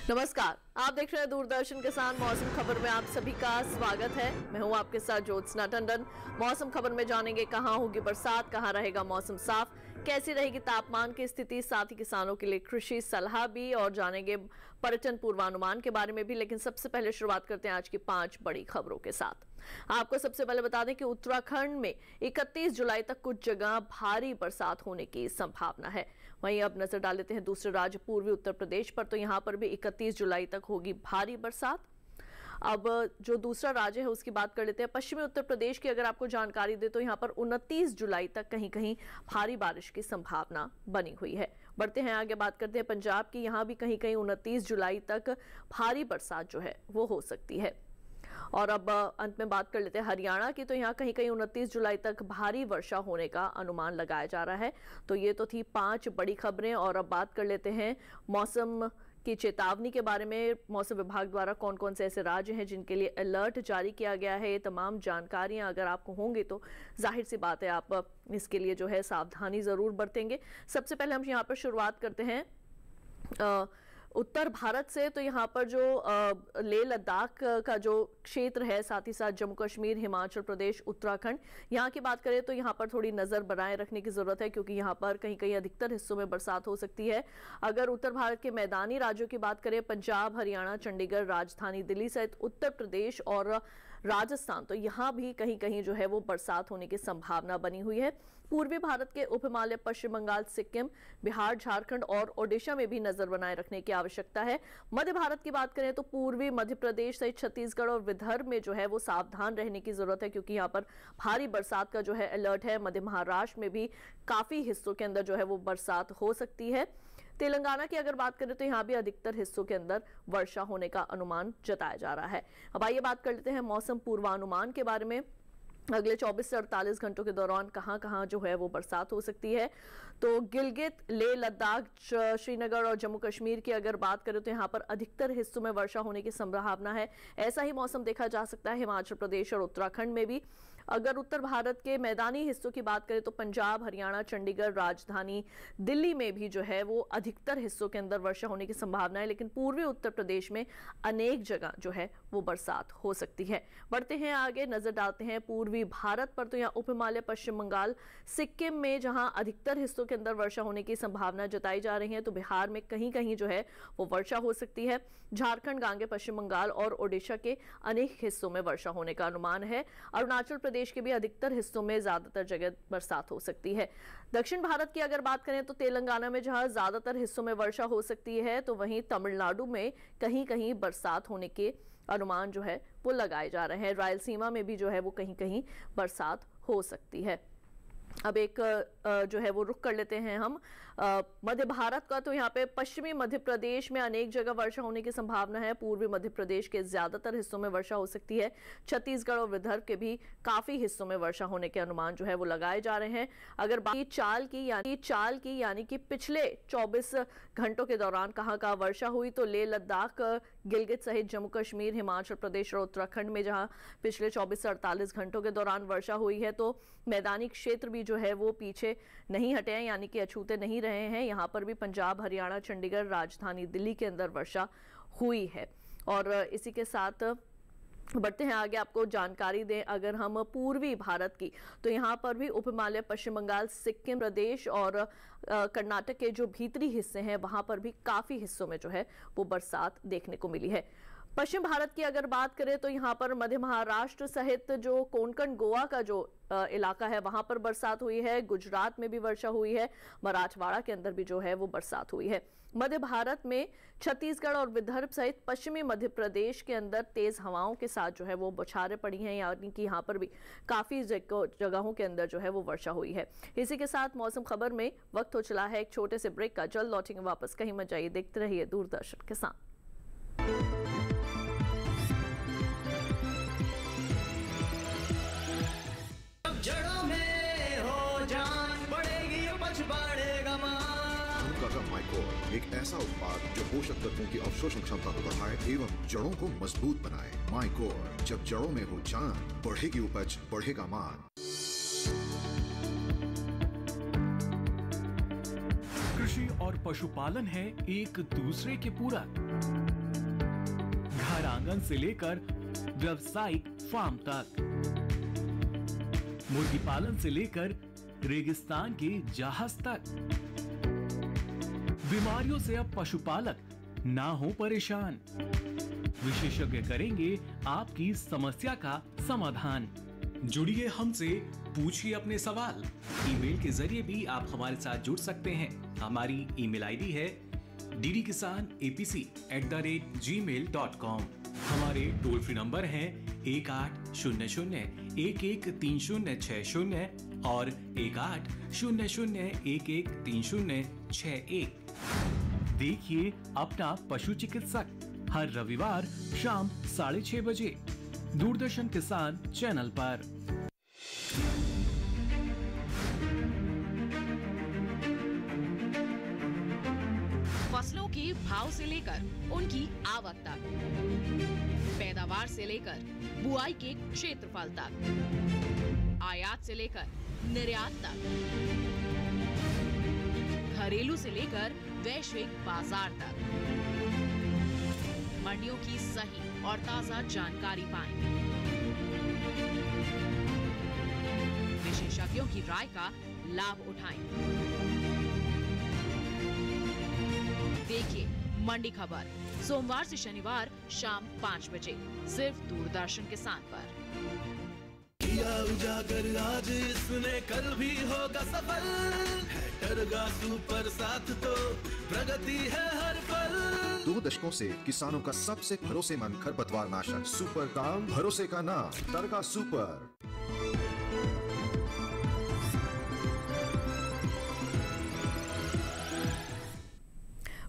नमस्कार, आप देख रहे हैं दूरदर्शन किसान मौसम खबर में आप सभी का स्वागत है। मैं हूं आपके साथ ज्योत्सना टंडन। मौसम खबर में जानेंगे कहां होगी बरसात, कहां रहेगा मौसम साफ, कैसी रहेगी तापमान की स्थिति, साथ ही किसानों के लिए कृषि सलाह भी और जानेंगे पर्यटन पूर्वानुमान के बारे में भी। लेकिन सबसे पहले शुरुआत करते हैं आज की 5 बड़ी खबरों के साथ। आपको सबसे पहले बता दें कि उत्तराखंड में 31 जुलाई तक कुछ जगह भारी बरसात होने की संभावना है। वहीं अब नजर डाल लेते हैं दूसरे राज्य पूर्वी उत्तर प्रदेश पर, तो यहां पर भी 31 जुलाई तक होगी भारी बरसात। अब जो दूसरा राज्य है उसकी बात कर लेते हैं। पश्चिमी उत्तर प्रदेश की अगर आपको जानकारी दे तो यहां पर 29 जुलाई तक कहीं कहीं भारी बारिश की संभावना बनी हुई है। बढ़ते हैं आगे, बात करते हैं पंजाब की। यहां भी कहीं कहीं 29 जुलाई तक भारी बरसात जो है वो हो सकती है। और अब अंत में बात कर लेते हैं हरियाणा की, तो यहाँ कहीं कहीं 29 जुलाई तक भारी वर्षा होने का अनुमान लगाया जा रहा है। तो ये तो थी 5 बड़ी खबरें। और अब बात कर लेते हैं मौसम की चेतावनी के बारे में। मौसम विभाग द्वारा कौन कौन से ऐसे राज्य हैं जिनके लिए अलर्ट जारी किया गया है, ये तमाम जानकारियां अगर आपको होंगी तो जाहिर सी बात है आप इसके लिए जो है सावधानी जरूर बरतेंगे। सबसे पहले हम यहाँ पर शुरुआत करते हैं उत्तर भारत से। तो यहाँ पर जो लेह लद्दाख का जो क्षेत्र है, साथ ही साथ जम्मू कश्मीर, हिमाचल प्रदेश, उत्तराखंड, यहाँ की बात करें तो यहाँ पर थोड़ी नजर बनाए रखने की जरूरत है, क्योंकि यहाँ पर कहीं कहीं अधिकतर हिस्सों में बरसात हो सकती है। अगर उत्तर भारत के मैदानी राज्यों की बात करें, पंजाब, हरियाणा, चंडीगढ़, राजधानी दिल्ली सहित उत्तर प्रदेश और राजस्थान, तो यहाँ भी कहीं कहीं जो है वो बरसात होने की संभावना बनी हुई है। पूर्वी भारत के उप हिमालय, पश्चिम बंगाल, सिक्किम, बिहार, झारखंड और ओडिशा में भी नजर बनाए रखने की आवश्यकता है। मध्य भारत की बात करें तो पूर्वी मध्य प्रदेश सहित छत्तीसगढ़ और विदर्भ में जो है वो सावधान रहने की जरूरत है, क्योंकि यहाँ पर भारी बरसात का जो है अलर्ट है। मध्य महाराष्ट्र में भी काफी हिस्सों के अंदर जो है वो बरसात हो सकती है। तेलंगाना की अगर बात करें तो यहाँ भी अधिकतर हिस्सों के अंदर वर्षा होने का अनुमान जताया जा रहा है। अब आइए बात कर लेते हैं मौसम पूर्वानुमान के बारे में। अगले 24 से 48 घंटों के दौरान कहां कहां जो है वो बरसात हो सकती है। तो गिलगित, लेह लद्दाख, श्रीनगर और जम्मू कश्मीर की अगर बात करें तो यहां पर अधिकतर हिस्सों में वर्षा होने की संभावना है। ऐसा ही मौसम देखा जा सकता है हिमाचल प्रदेश और उत्तराखंड में भी। अगर उत्तर भारत के मैदानी हिस्सों की बात करें तो पंजाब, हरियाणा, चंडीगढ़, राजधानी दिल्ली में भी जो है वो अधिकतर हिस्सों के अंदर वर्षा होने की संभावना है। लेकिन पूर्वी उत्तर प्रदेश में अनेक जगह जो है वो बरसात हो सकती है। बढ़ते हैं आगे, नजर डालते हैं पूर्वी भारत पर। तो यहाँ उप हिमालय, पश्चिम बंगाल, सिक्किम में जहां अधिकतर हिस्सों के अंदर वर्षा होने की संभावना जताई जा रही है, तो बिहार में कहीं कहीं जो है वो वर्षा हो सकती है। झारखंड, गांगे, पश्चिम बंगाल और ओडिशा के अनेक हिस्सों में वर्षा होने का अनुमान है। अरुणाचल प्रदेश के भी अधिकतर हिस्सों में ज्यादातर जगह बरसात हो सकती है। दक्षिण भारत की अगर बात करें तो तेलंगाना में जहां ज्यादातर हिस्सों में वर्षा हो सकती है, तो वहीं तमिलनाडु में कहीं कहीं बरसात होने के अनुमान जो है वो लगाए जा रहे हैं। रायलसीमा में भी जो है वो कहीं कहीं बरसात हो सकती है। अब एक जो है वो रुख कर लेते हैं हम मध्य भारत का। तो यहाँ पे पश्चिमी मध्य प्रदेश में अनेक जगह वर्षा होने की संभावना है। पूर्वी मध्य प्रदेश के ज्यादातर हिस्सों में वर्षा हो सकती है। छत्तीसगढ़ और विदर्भ के भी काफी हिस्सों में वर्षा होने के अनुमान जो है वो लगाए जा रहे हैं। अगर बाकी चाल की यानी कि पिछले 24 घंटों के दौरान कहाँ कहाँ वर्षा हुई, तो लेह लद्दाख, गिलगित सहित जम्मू कश्मीर, हिमाचल प्रदेश और उत्तराखंड में जहाँ पिछले 24 से 48 घंटों के दौरान वर्षा हुई है, तो मैदानी क्षेत्र भी जो है वो पीछे नहीं हटे हैं, यानी कि अछूते नहीं रहे हैं। यहां पर भी पंजाब, हरियाणा, चंडीगढ़, राजधानी दिल्ली के अंदर वर्षा हुई है। और इसी के साथ बढ़ते हैं आगे, आपको जानकारी दें अगर हम पूर्वी भारत की, तो यहां पर भी उप हिमालय, पश्चिम बंगाल, सिक्किम प्रदेश और कर्नाटक के जो भीतरी हिस्से हैं वहां पर भी काफी हिस्सों में जो है वो बरसात देखने को मिली है। पश्चिम भारत की अगर बात करें तो यहाँ पर मध्य महाराष्ट्र सहित जो कोंकण, गोवा का जो इलाका है वहां पर बरसात हुई है। गुजरात में भी वर्षा हुई है। मराठवाड़ा के अंदर भी जो है वो बरसात हुई है। मध्य भारत में छत्तीसगढ़ और विदर्भ सहित पश्चिमी मध्य प्रदेश के अंदर तेज हवाओं के साथ जो है वो बौछारें पड़ी हैं, यानी कि यहाँ पर भी काफी जगहों के अंदर जो है वो वर्षा हुई है। इसी के साथ मौसम खबर में वक्त हो चला है एक छोटे से ब्रेक का। जल्द लौटेंगे वापस, कहीं मत जाइए, देखते रहिए दूरदर्शन किसान। जड़ों में हो जान बढ़ेगी, उपज बढ़ेगा माइकोर एक ऐसा उत्पाद जो पोषक तत्वों की अवशोषण क्षमता को बढ़ाए एवं जड़ों को मजबूत बनाए। माइकोर, जब जड़ों में हो जान बढ़ेगी उपज, बढ़ेगा मान। कृषि और पशुपालन है एक दूसरे के पूरक। आंगन से लेकर व्यावसायिक फार्म तक, मुर्गी पालन से लेकर रेगिस्तान के जहाज तक। बीमारियों से अब पशुपालक ना हो परेशान। विशेषज्ञ करेंगे आपकी समस्या का समाधान। जुड़िए हमसे, पूछिए अपने सवाल। ईमेल के जरिए भी आप हमारे साथ जुड़ सकते हैं। हमारी ईमेल आईडी है ddkisanapc@gmail.com। हमारे टोल फ्री नंबर हैं 1800-113060 और 1800-113061। देखिए अपना पशु चिकित्सक हर रविवार शाम 6:30 बजे दूरदर्शन किसान चैनल पर। फसलों के भाव से लेकर उनकी आवक तक, पैदावार से लेकर बुआई के क्षेत्रफल तक, आयात से लेकर निर्यात तक, घरेलू से लेकर वैश्विक बाजार तक, मंडियों की सही और ताजा जानकारी पाएं। विशेषज्ञों की राय का लाभ उठाएं। देखिए मंडी खबर सोमवार से शनिवार शाम 5 बजे सिर्फ दूरदर्शन किसान पर। किया उजागर आज इसने कल भी होगा सफल, है टरगा सुपर साथ तो प्रगति है हर पल। 2 दशकों से किसानों का सबसे भरोसेमंद खरपतवार नाशक सुपर काम, भरोसे का नाम टरगा सुपर।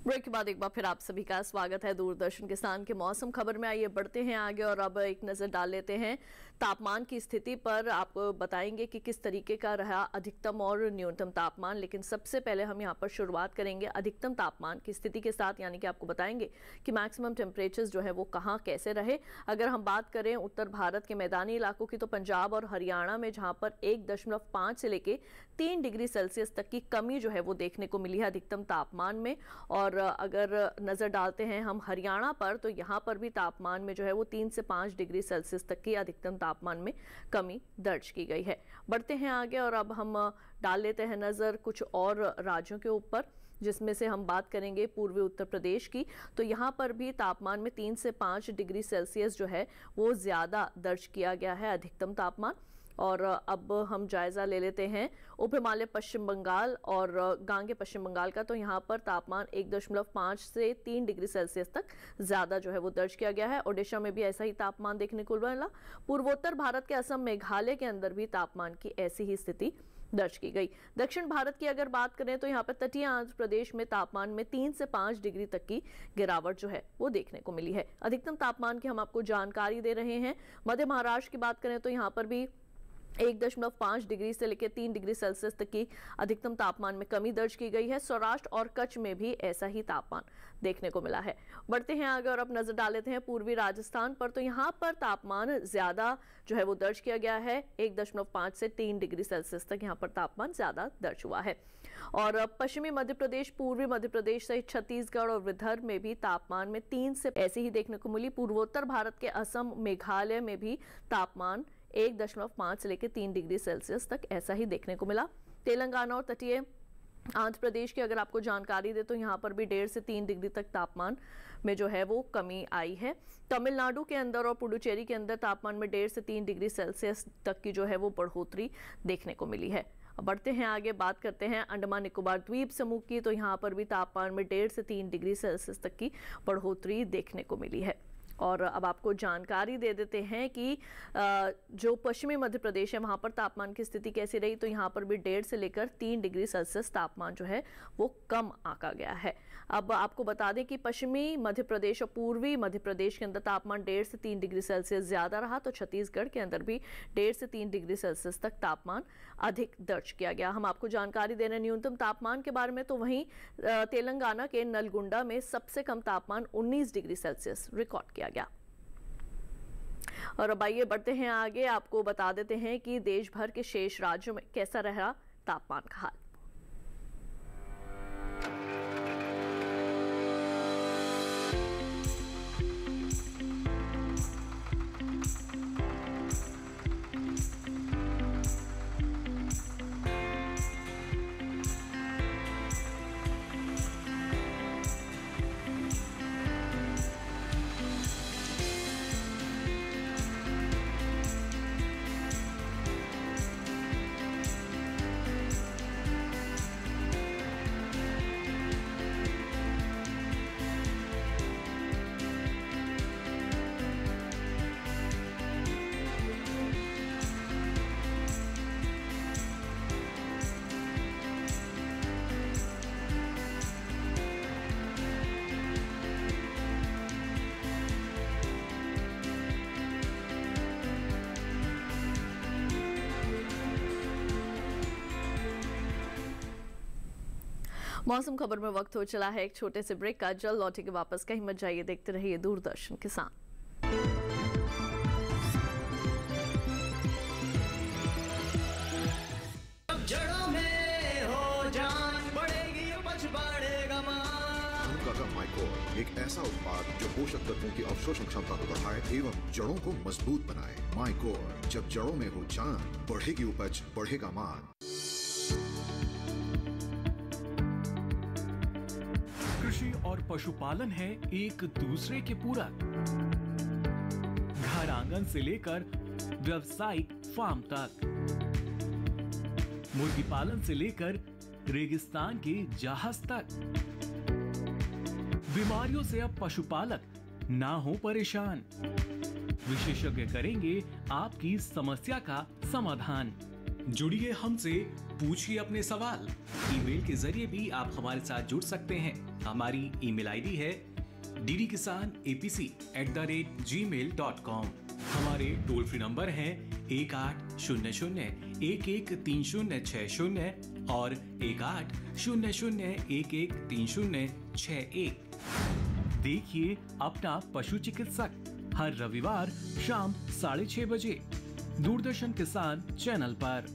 ब्रेक के बाद एक बार फिर आप सभी का स्वागत है दूरदर्शन किसान के मौसम खबर में। आइए बढ़ते हैं आगे और अब एक नजर डाल लेते हैं तापमान की स्थिति पर। आपको बताएंगे कि किस तरीके का रहा अधिकतम और न्यूनतम तापमान, लेकिन सबसे पहले हम यहां पर शुरुआत करेंगे अधिकतम तापमान की स्थिति के साथ, यानी कि आपको बताएंगे कि मैक्सिमम टेम्परेचर्स जो है वो कहां कैसे रहे। अगर हम बात करें उत्तर भारत के मैदानी इलाकों की, तो पंजाब और हरियाणा में जहां पर 1.5 से लेके 3 डिग्री सेल्सियस तक की कमी जो है वो देखने को मिली है अधिकतम तापमान में। और अगर नजर डालते हैं हम हरियाणा पर, तो यहाँ पर भी तापमान में जो है वो 3 से 5 डिग्री सेल्सियस तक की अधिकतम तापमान में कमी दर्ज की गई है। बढ़ते हैं आगे और अब हम डाल लेते हैं नजर कुछ और राज्यों के ऊपर, जिसमें से हम बात करेंगे पूर्वी उत्तर प्रदेश की। तो यहाँ पर भी तापमान में 3 से 5 डिग्री सेल्सियस जो है वो ज्यादा दर्ज किया गया है अधिकतम तापमान। और अब हम जायजा ले लेते हैं उप हिमालय पश्चिम बंगाल और गांगे पश्चिम बंगाल का। तो यहाँ पर तापमान 1.5 से 3 डिग्री सेल्सियस तक ज्यादा जो है वो दर्ज किया गया है। ओडिशा में भी ऐसा ही तापमान देखने को मिला। पूर्वोत्तर भारत के असम मेघालय के अंदर भी तापमान की ऐसी ही स्थिति दर्ज की गई। दक्षिण भारत की अगर बात करें तो यहाँ पर तटीय आंध्र प्रदेश में तापमान में 3 से 5 डिग्री तक की गिरावट जो है वो देखने को मिली है। अधिकतम तापमान की हम आपको जानकारी दे रहे हैं। मध्य महाराष्ट्र की बात करें तो यहाँ पर भी 1.5 डिग्री से लेकर 3 डिग्री सेल्सियस तक की अधिकतम तापमान में कमी दर्ज की गई है। सौराष्ट्र और कच्छ में भी ऐसा ही तापमान देखने को मिला है। बढ़ते हैं आगे और अब नजर डाल लेते हैं पूर्वी राजस्थान पर। तो यहाँ पर तापमान ज्यादा जो है वो दर्ज किया गया है। 1.5 से 3 डिग्री सेल्सियस तक यहाँ पर तापमान ज्यादा दर्ज हुआ है। और पश्चिमी मध्य प्रदेश, पूर्वी मध्य प्रदेश सहित छत्तीसगढ़ और विदर्भ में भी तापमान में 3 से ऐसी ही देखने को मिली। पूर्वोत्तर भारत के असम मेघालय में भी तापमान 1.5 से लेकर 3 डिग्री सेल्सियस तक ऐसा ही देखने को मिला। तेलंगाना और तटीय आंध्र प्रदेश की अगर आपको जानकारी दे तो यहाँ पर भी 1.5 से 3 डिग्री तक तापमान में जो है वो कमी आई है। तमिलनाडु के अंदर और पुडुचेरी के अंदर तापमान में 1.5 से 3 डिग्री सेल्सियस तक की जो है वो बढ़ोतरी देखने को मिली है। बढ़ते हैं आगे, बात करते हैं अंडमान निकोबार द्वीप समूह की। तो यहाँ पर भी तापमान में 1.5 से 3 डिग्री सेल्सियस तक की बढ़ोतरी देखने को मिली है। और अब आपको जानकारी दे देते हैं कि जो पश्चिमी मध्य प्रदेश है वहाँ पर तापमान की स्थिति कैसी रही। तो यहाँ पर भी 1.5 से लेकर 3 डिग्री सेल्सियस तापमान जो है वो कम आंका गया है। अब आपको बता दें कि पश्चिमी मध्य प्रदेश और पूर्वी मध्य प्रदेश के अंदर तापमान 1.5 से 3 डिग्री सेल्सियस ज्यादा रहा। तो छत्तीसगढ़ के अंदर भी 1.5 से 3 डिग्री सेल्सियस तक तापमान अधिक दर्ज किया गया। हम आपको जानकारी दे रहे हैं न्यूनतम तापमान के बारे में। तो वहीं तेलंगाना के नलगुंडा में सबसे कम तापमान 19 डिग्री सेल्सियस रिकॉर्ड किया गया। और अब आइए बढ़ते हैं आगे, आपको बता देते हैं कि देश भर के शेष राज्यों में कैसा रहा तापमान का हाल। मौसम खबर में वक्त हो चला है एक छोटे से ब्रेक का। जल्द लौटेंगे वापस, कहीं मत जाइए, देखते रहिए दूरदर्शन किसान। जड़ों में हो जान बढ़ेगी उपज बढ़ेगा मान। माइकोर एक ऐसा उत्पाद जो पोषक तत्वों की अवशोषण क्षमता को बढ़ाए एवं जड़ों को मजबूत बनाए। माइकोर, जब जड़ों में हो जान बढ़ेगी उपज बढ़ेगा मान। कृषि और पशुपालन है एक दूसरे के पूरक। घर आंगन से लेकर व्यावसायिक फार्म तक, मुर्गी पालन से लेकर रेगिस्तान के जहाज तक, बीमारियों से अब पशुपालक ना हो परेशान। विशेषज्ञ करेंगे आपकी समस्या का समाधान। जुड़िए हमसे, पूछिए अपने सवाल। ईमेल के जरिए भी आप हमारे साथ जुड़ सकते हैं। हमारी ईमेल आईडी है ddkisanapc@gmail.com। हमारे टोल फ्री नंबर हैं 1800-113060 और 1800-113061। देखिए अपना पशु चिकित्सक हर रविवार शाम 6:30 बजे दूरदर्शन किसान चैनल पर।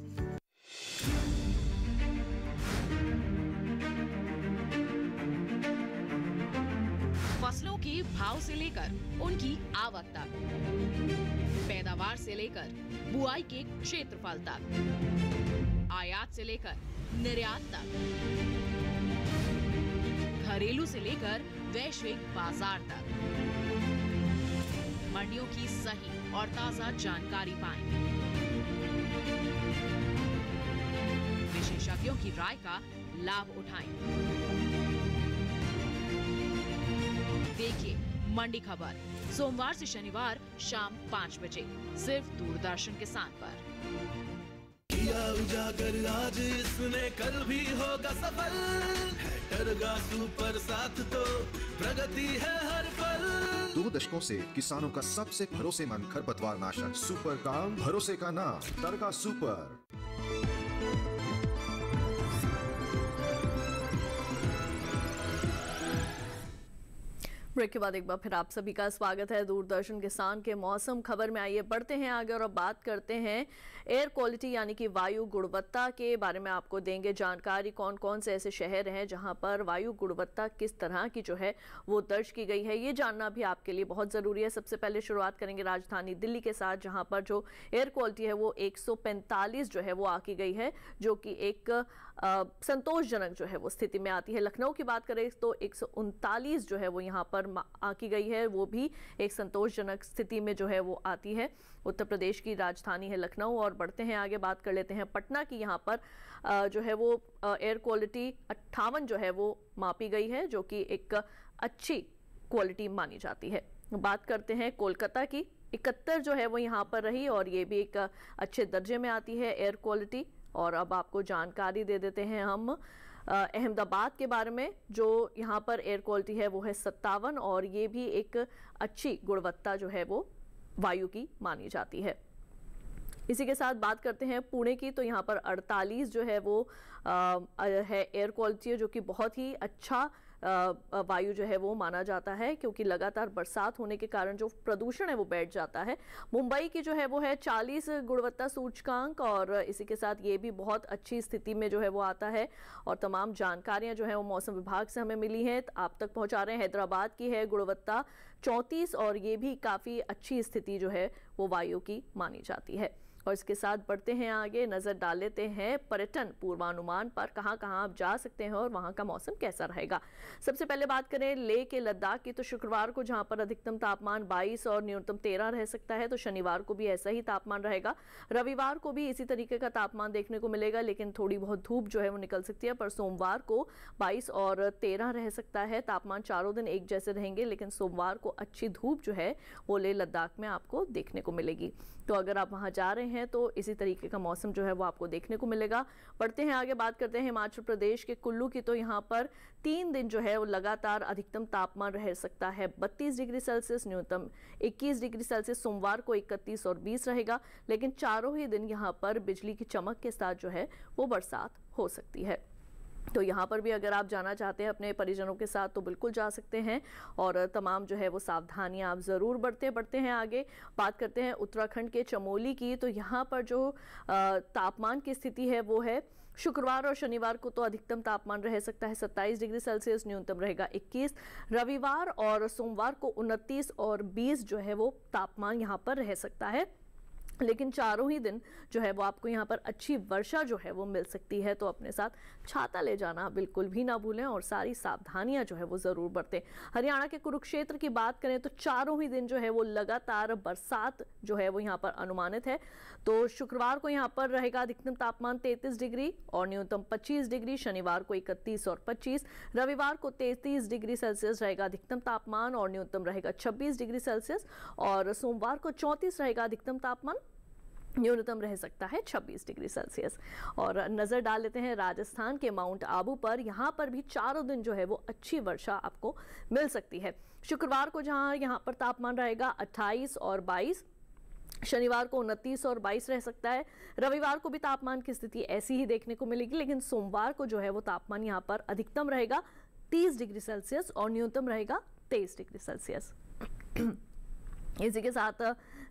फसलों के भाव से लेकर उनकी आवक तक, पैदावार से लेकर बुआई के क्षेत्रफल तक, आयात से लेकर निर्यात तक, घरेलू से लेकर वैश्विक बाजार तक, मंडियों की सही और ताजा जानकारी पाएं। विशेषज्ञों की राय का लाभ उठाएं। देखिए मंडी खबर सोमवार से शनिवार शाम 5 बजे सिर्फ दूरदर्शन किसान पर। किया उजागर आज इसने कल भी होगा सफल। है टरगा सुपर साथ तो प्रगति है हर पल। 2 दशकों से किसानों का सबसे भरोसेमंद खरपतवार नाशक सुपर काम, भरोसे का नाम टरगा सुपर। ब्रेक के बाद एक बार फिर आप सभी का स्वागत है दूरदर्शन किसान के मौसम खबर में। आइए बढ़ते हैं आगे और अब बात करते हैं एयर क्वालिटी यानी कि वायु गुणवत्ता के बारे में। आपको देंगे जानकारी कौन कौन से ऐसे शहर हैं जहां पर वायु गुणवत्ता किस तरह की जो है वो दर्ज की गई है, ये जानना भी आपके लिए बहुत ज़रूरी है। सबसे पहले शुरुआत करेंगे राजधानी दिल्ली के साथ, जहाँ पर जो एयर क्वालिटी है वो 145 जो है वो आकी गई है, जो कि एक संतोषजनक जो है वो स्थिति में आती है। लखनऊ की बात करें तो 139 जो है वो यहाँ पर आकी गई है, वो भी एक संतोषजनक स्थिति में जो है वो आती है। उत्तर प्रदेश की राजधानी है लखनऊ। और बढ़ते हैं आगे, बात कर लेते हैं पटना की। यहाँ पर जो है वो एयर क्वालिटी 58 जो है वो मापी गई है, जो कि एक अच्छी क्वालिटी मानी जाती है। बात करते हैं कोलकाता की, 71 जो है वो यहाँ पर रही और ये भी एक अच्छे दर्जे में आती है एयर क्वालिटी। और अब आपको जानकारी दे देते हैं हम अहमदाबाद के बारे में, जो यहाँ पर एयर क्वालिटी है वो है 57 और ये भी एक अच्छी गुणवत्ता जो है वो वायु की मानी जाती है। इसी के साथ बात करते हैं पुणे की, तो यहाँ पर 48 जो है वो है एयर क्वालिटी, जो कि बहुत ही अच्छा वायु जो है वो माना जाता है, क्योंकि लगातार बरसात होने के कारण जो प्रदूषण है वो बैठ जाता है। मुंबई की जो है वो है 40 गुणवत्ता सूचकांक और इसी के साथ ये भी बहुत अच्छी स्थिति में जो है वो आता है। और तमाम जानकारियां जो है वो मौसम विभाग से हमें मिली हैं, आप तक पहुंचा रहे हैं। हैदराबाद की है गुणवत्ता 34 और ये भी काफ़ी अच्छी स्थिति जो है वो वायु की मानी जाती है। और इसके साथ बढ़ते हैं आगे, नजर डाल लेते हैं पर्यटन पूर्वानुमान पर, कहां कहां आप जा सकते हैं और वहां का मौसम कैसा रहेगा। सबसे पहले बात करें लेह के लद्दाख की, तो शुक्रवार को जहां पर अधिकतम तापमान 22 और न्यूनतम 13 रह सकता है, तो शनिवार को भी ऐसा ही तापमान रहेगा। रविवार को भी इसी तरीके का तापमान देखने को मिलेगा, लेकिन थोड़ी बहुत धूप जो है वो निकल सकती है। पर सोमवार को 22 और 13 रह सकता है। तापमान चारों दिन एक जैसे रहेंगे, लेकिन सोमवार को अच्छी धूप जो है वो लेह लद्दाख में आपको देखने को मिलेगी। तो अगर आप वहां जा रहे हैं तो इसी तरीके का मौसम जो है वो आपको देखने को मिलेगा। बढ़ते हैं आगे, बात करते हैं हिमाचल प्रदेश के कुल्लू की, तो यहाँ पर 3 दिन जो है वो लगातार अधिकतम तापमान रह सकता है 32 डिग्री सेल्सियस, न्यूनतम 21 डिग्री सेल्सियस। सोमवार को 31 और 20 रहेगा, लेकिन चारों ही दिन यहाँ पर बिजली की चमक के साथ जो है वो बरसात हो सकती है। तो यहाँ पर भी अगर आप जाना चाहते हैं अपने परिजनों के साथ तो बिल्कुल जा सकते हैं और तमाम जो है वो सावधानियां आप ज़रूर बढ़ते हैं आगे। बात करते हैं उत्तराखंड के चमोली की, तो यहाँ पर जो तापमान की स्थिति है वो है शुक्रवार और शनिवार को तो अधिकतम तापमान रह सकता है 27 डिग्री सेल्सियस, न्यूनतम रहेगा 21। रविवार और सोमवार को 29 और 20 जो है वो तापमान यहाँ पर रह सकता है, लेकिन चारों ही दिन जो है वो आपको यहाँ पर अच्छी वर्षा जो है वो मिल सकती है। तो अपने साथ छाता ले जाना बिल्कुल भी ना भूलें और सारी सावधानियां जो है वो ज़रूर बरतें। हरियाणा के कुरुक्षेत्र की बात करें तो चारों ही दिन जो है वो लगातार बरसात जो है वो यहाँ पर अनुमानित है। तो शुक्रवार को यहाँ पर रहेगा अधिकतम तापमान 33 डिग्री और न्यूनतम 25 डिग्री, शनिवार को 31 और 25, रविवार को 33 डिग्री सेल्सियस रहेगा अधिकतम तापमान और न्यूनतम रहेगा 26 डिग्री सेल्सियस, और सोमवार को 34 रहेगा अधिकतम तापमान, न्यूनतम रह सकता है 26 डिग्री सेल्सियस। और नज़र डाल लेते हैं राजस्थान के माउंट आबू पर। यहाँ पर भी चारों दिन जो है वो अच्छी वर्षा आपको मिल सकती है। शुक्रवार को जहाँ यहाँ पर तापमान रहेगा 28 और 22, शनिवार को 29 और 22 रह सकता है, रविवार को भी तापमान की स्थिति ऐसी ही देखने को मिलेगी, लेकिन सोमवार को जो है वो तापमान यहाँ पर अधिकतम रहेगा 30 डिग्री सेल्सियस और न्यूनतम रहेगा 23 डिग्री सेल्सियस। इसी के साथ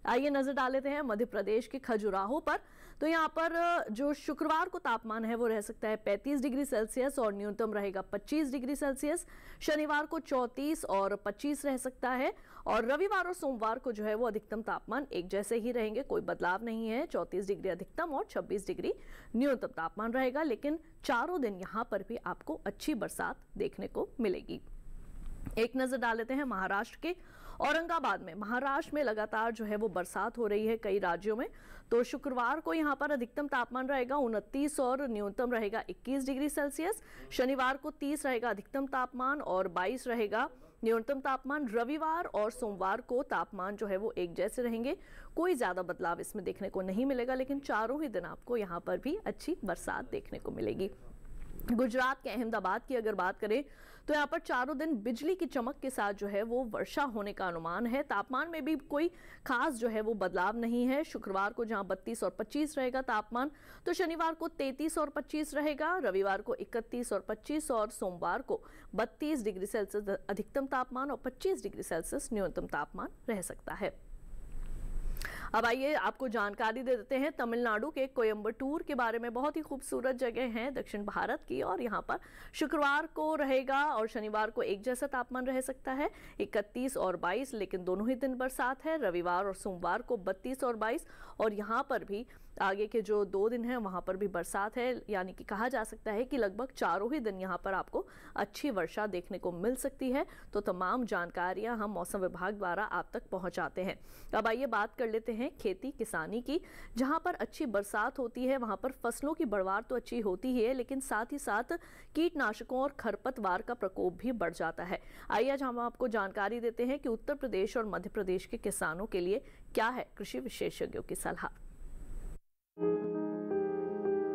आइए नजर डाल लेते हैं मध्य प्रदेश के खजुराहो पर। तो यहाँ पर जो शुक्रवार को तापमान है वो रह सकता है 35 डिग्री सेल्सियस और न्यूनतम रहेगा 25 डिग्री सेल्सियस, शनिवार को 34 और 25 रह सकता है, और रविवार और सोमवार को जो है वो अधिकतम तापमान एक जैसे ही रहेंगे, कोई बदलाव नहीं है, 34 डिग्री अधिकतम और 26 डिग्री न्यूनतम तापमान रहेगा। लेकिन चारों दिन यहाँ पर भी आपको अच्छी बरसात देखने को मिलेगी। एक नजर डाल लेते हैं महाराष्ट्र के औरंगाबाद में। महाराष्ट्र में लगातार जो है वो बरसात हो रही है कई राज्यों में। तो शुक्रवार को यहाँ पर अधिकतम तापमान रहेगा 29 और न्यूनतम रहेगा 21 डिग्री सेल्सियस, शनिवार को 30 रहेगा अधिकतम तापमान और 22 रहेगा न्यूनतम तापमान, रविवार और सोमवार को तापमान जो है वो एक जैसे रहेंगे, कोई ज्यादा बदलाव इसमें देखने को नहीं मिलेगा, लेकिन चारों ही दिन आपको यहाँ पर भी अच्छी बरसात देखने को मिलेगी। गुजरात के अहमदाबाद की अगर बात करें तो यहाँ पर चारों दिन बिजली की चमक के साथ जो है वो वर्षा होने का अनुमान है। तापमान में भी कोई खास जो है वो बदलाव नहीं है। शुक्रवार को जहाँ 32 और 25 रहेगा तापमान, तो शनिवार को 33 और 25 रहेगा, रविवार को 31 और 25 और सोमवार को 32 डिग्री सेल्सियस अधिकतम तापमान और 25 डिग्री सेल्सियस न्यूनतम तापमान रह सकता है। अब आइए आपको जानकारी दे देते हैं तमिलनाडु के कोयम्बटूर के बारे में। बहुत ही खूबसूरत जगह है दक्षिण भारत की, और यहाँ पर शुक्रवार को रहेगा और शनिवार को एक जैसा तापमान रह सकता है 31 और 22, लेकिन दोनों ही दिन बरसात है। रविवार और सोमवार को 32 और 22, और यहाँ पर भी आगे के जो 2 दिन हैं वहाँ पर भी बरसात है, यानी कि कहा जा सकता है कि लगभग चारों ही दिन यहाँ पर आपको अच्छी वर्षा देखने को मिल सकती है। तो तमाम जानकारियाँ हम मौसम विभाग द्वारा आप तक पहुँचाते हैं। अब आइए बात कर लेते हैं खेती किसानी की। जहाँ पर अच्छी बरसात होती है वहाँ पर फसलों की बढ़वार तो अच्छी होती ही है, लेकिन साथ ही साथ कीटनाशकों और खरपतवार का प्रकोप भी बढ़ जाता है। आइए आज हम आपको जानकारी देते हैं कि उत्तर प्रदेश और मध्य प्रदेश के किसानों के लिए क्या है कृषि विशेषज्ञों की सलाह।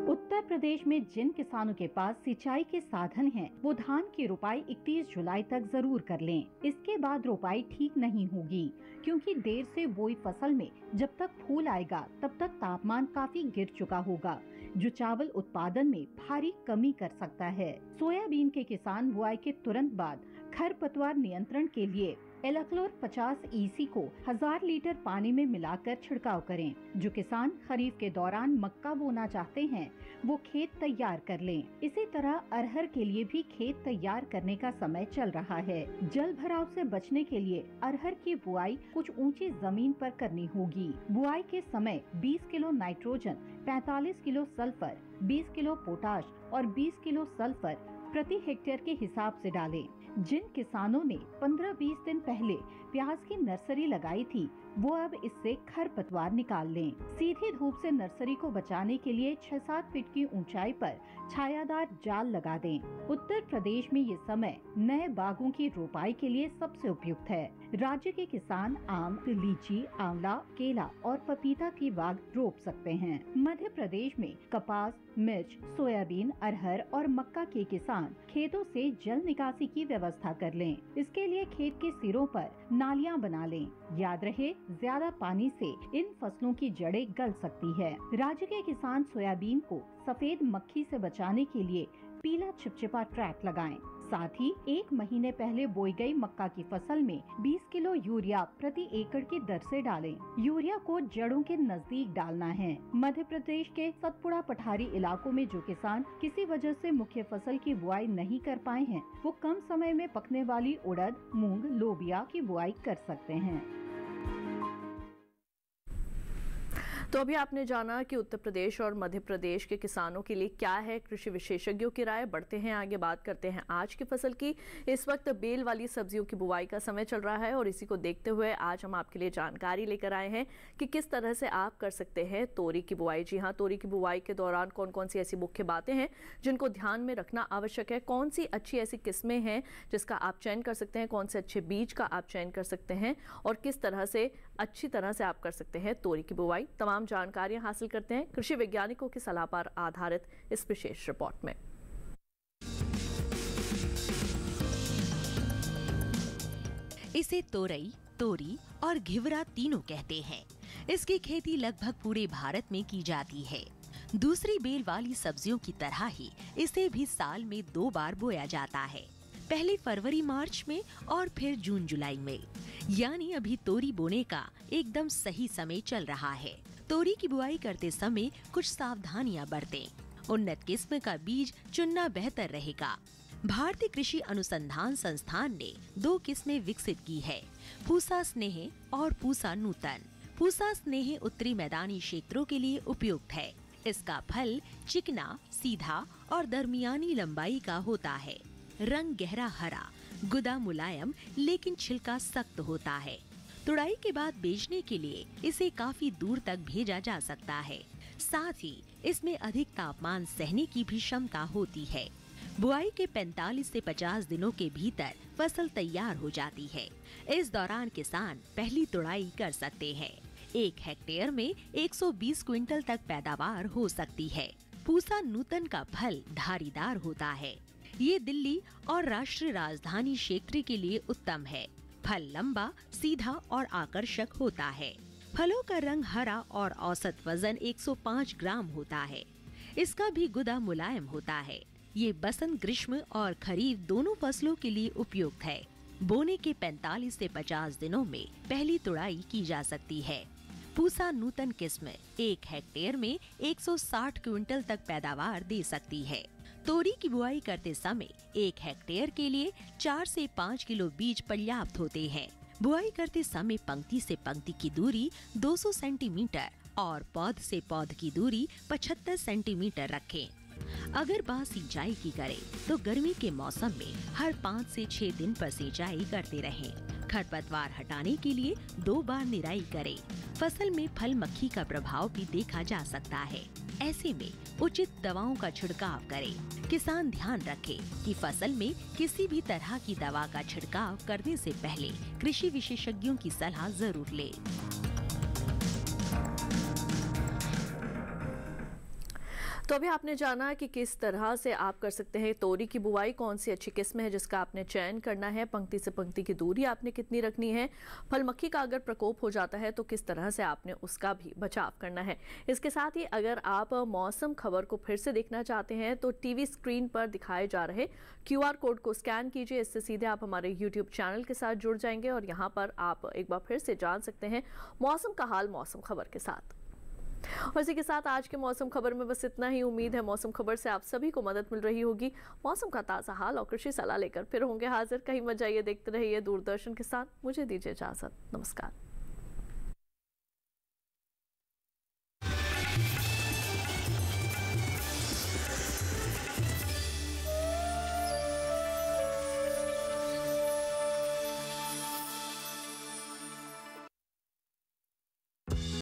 उत्तर प्रदेश में जिन किसानों के पास सिंचाई के साधन हैं, वो धान की रोपाई 31 जुलाई तक जरूर कर लें। इसके बाद रोपाई ठीक नहीं होगी, क्योंकि देर से बोई फसल में जब तक फूल आएगा तब तक तापमान काफी गिर चुका होगा, जो चावल उत्पादन में भारी कमी कर सकता है। सोयाबीन के किसान बुआई के तुरंत बाद खरपतवार नियंत्रण के लिए एलाक्लोर 50 EC को 1000 लीटर पानी में मिलाकर छिड़काव करें। जो किसान खरीफ के दौरान मक्का बोना चाहते हैं वो खेत तैयार कर लें। इसी तरह अरहर के लिए भी खेत तैयार करने का समय चल रहा है। जल भराव से बचने के लिए अरहर की बुआई कुछ ऊंची जमीन पर करनी होगी। बुआई के समय 20 kilo nitrogen, 45 kilo sulphur, 20 kilo potash और 20 किलो सल्फर प्रति हेक्टेयर के हिसाब से डालें। जिन किसानों ने 15-20 दिन पहले प्याज की नर्सरी लगाई थी वो अब इससे खरपतवार निकाल लें। सीधी धूप से नर्सरी को बचाने के लिए 6-7 फीट की ऊंचाई पर छायादार जाल लगा दें। उत्तर प्रदेश में ये समय नए बागों की रोपाई के लिए सबसे उपयुक्त है। राज्य के किसान आम, लीची, आंवला, केला और पपीता की बाग रोप सकते हैं। मध्य प्रदेश में कपास, मिर्च, सोयाबीन, अरहर और मक्का के किसान खेतों से जल निकासी की व्यवस्था कर लें। इसके लिए खेत के सिरों पर नालियां बना लें। याद रहे, ज्यादा पानी से इन फसलों की जड़ें गल सकती है। राज्य के किसान सोयाबीन को सफेद मक्खी से बचाने के लिए पीला चिपचिपा ट्रैप लगाएं। साथ ही 1 महीने पहले बोई गई मक्का की फसल में 20 किलो यूरिया प्रति एकड़ की दर से डालें। यूरिया को जड़ों के नजदीक डालना है। मध्य प्रदेश के सतपुड़ा पठारी इलाकों में जो किसान किसी वजह से मुख्य फसल की बुआई नहीं कर पाए हैं, वो कम समय में पकने वाली उड़द, मूंग, लोबिया की बुआई कर सकते हैं। तो अभी आपने जाना कि उत्तर प्रदेश और मध्य प्रदेश के किसानों के लिए क्या है कृषि विशेषज्ञों की राय। बढ़ते हैं आगे, बात करते हैं आज की फसल की। इस वक्त बेल वाली सब्जियों की बुआई का समय चल रहा है और इसी को देखते हुए आज हम आपके लिए जानकारी लेकर आए हैं कि किस तरह से आप कर सकते हैं तोरी की बुआई। जी हाँ, तोरी की बुआई के दौरान कौन कौन सी ऐसी मुख्य बातें हैं जिनको ध्यान में रखना आवश्यक है, कौन सी अच्छी ऐसी किस्में हैं जिसका आप चयन कर सकते हैं, कौन से अच्छे बीज का आप चयन कर सकते हैं और किस तरह से अच्छी तरह से आप कर सकते हैं तोरी की बुआई। तमाम जानकारियां हासिल करते हैं कृषि वैज्ञानिकों की सलाह पर आधारित इस विशेष रिपोर्ट में। इसे तोरई, तोरी और घिवरा तीनों कहते हैं। इसकी खेती लगभग पूरे भारत में की जाती है। दूसरी बेल वाली सब्जियों की तरह ही इसे भी साल में 2 बार बोया जाता है, पहले फरवरी मार्च में और फिर जून जुलाई में। यानी अभी तोरी बोने का एकदम सही समय चल रहा है। तोरी की बुआई करते समय कुछ सावधानियां बरतें। उन्नत किस्म का बीज चुनना बेहतर रहेगा। भारतीय कृषि अनुसंधान संस्थान ने 2 किस्में विकसित की है, पूसा स्नेह और पूसा नूतन। पूसा स्नेह उत्तरी मैदानी क्षेत्रों के लिए उपयुक्त है। इसका फल चिकना, सीधा और दरमियानी लंबाई का होता है। रंग गहरा हरा, गुदा मुलायम लेकिन छिलका सख्त होता है। तुड़ाई के बाद बेचने के लिए इसे काफी दूर तक भेजा जा सकता है। साथ ही इसमें अधिक तापमान सहने की भी क्षमता होती है। बुआई के 45 से 50 दिनों के भीतर फसल तैयार हो जाती है। इस दौरान किसान पहली तुड़ाई कर सकते हैं। 1 हेक्टेयर में 120 क्विंटल तक पैदावार हो सकती है। पूसा नूतन का फल धारीदार होता है। ये दिल्ली और राष्ट्रीय राजधानी क्षेत्र के लिए उत्तम है। फल लंबा, सीधा और आकर्षक होता है। फलों का रंग हरा और औसत वजन 105 ग्राम होता है। इसका भी गुदा मुलायम होता है। ये बसंत, ग्रीष्म और खरीफ दोनों फसलों के लिए उपयुक्त है। बोने के 45 से 50 दिनों में पहली तुड़ाई की जा सकती है। पूसा नूतन किस्म 1 हेक्टेयर में 160 क्विंटल तक पैदावार दे सकती है। तोरी की बुआई करते समय 1 हेक्टेयर के लिए 4 से 5 किलो बीज पर्याप्त होते हैं। बुआई करते समय पंक्ति से पंक्ति की दूरी 200 सेंटीमीटर और पौध से पौध की दूरी 75 सेंटीमीटर रखें। अगर बात सिंचाई की करें तो गर्मी के मौसम में हर 5 से 6 दिन पर सिंचाई करते रहें। खरपतवार हटाने के लिए 2 बार निराई करें। फसल में फल मक्खी का प्रभाव भी देखा जा सकता है। ऐसे में उचित दवाओं का छिड़काव करें। किसान ध्यान रखें कि फसल में किसी भी तरह की दवा का छिड़काव करने से पहले कृषि विशेषज्ञों की सलाह जरूर लें। तो अभी आपने जाना कि किस तरह से आप कर सकते हैं तोरी की बुआई, कौन सी अच्छी किस्म है जिसका आपने चयन करना है, पंक्ति से पंक्ति की दूरी आपने कितनी रखनी है, फल मक्खी का अगर प्रकोप हो जाता है तो किस तरह से आपने उसका भी बचाव करना है। इसके साथ ही अगर आप मौसम खबर को फिर से देखना चाहते हैं तो टीवी स्क्रीन पर दिखाए जा रहे QR कोड को स्कैन कीजिए। इससे सीधे आप हमारे YouTube चैनल के साथ जुड़ जाएंगे और यहाँ पर आप एक बार फिर से जान सकते हैं मौसम का हाल मौसम खबर के साथ। और इसी के साथ आज के मौसम खबर में बस इतना ही। उम्मीद है मौसम खबर से आप सभी को मदद मिल रही होगी। मौसम का ताज़ा हाल और कृषि सलाह लेकर फिर होंगे हाजिर। कहीं मत जाइए, देखते रहिए दूरदर्शन के साथ। मुझे दीजिए इजाजत। नमस्कार।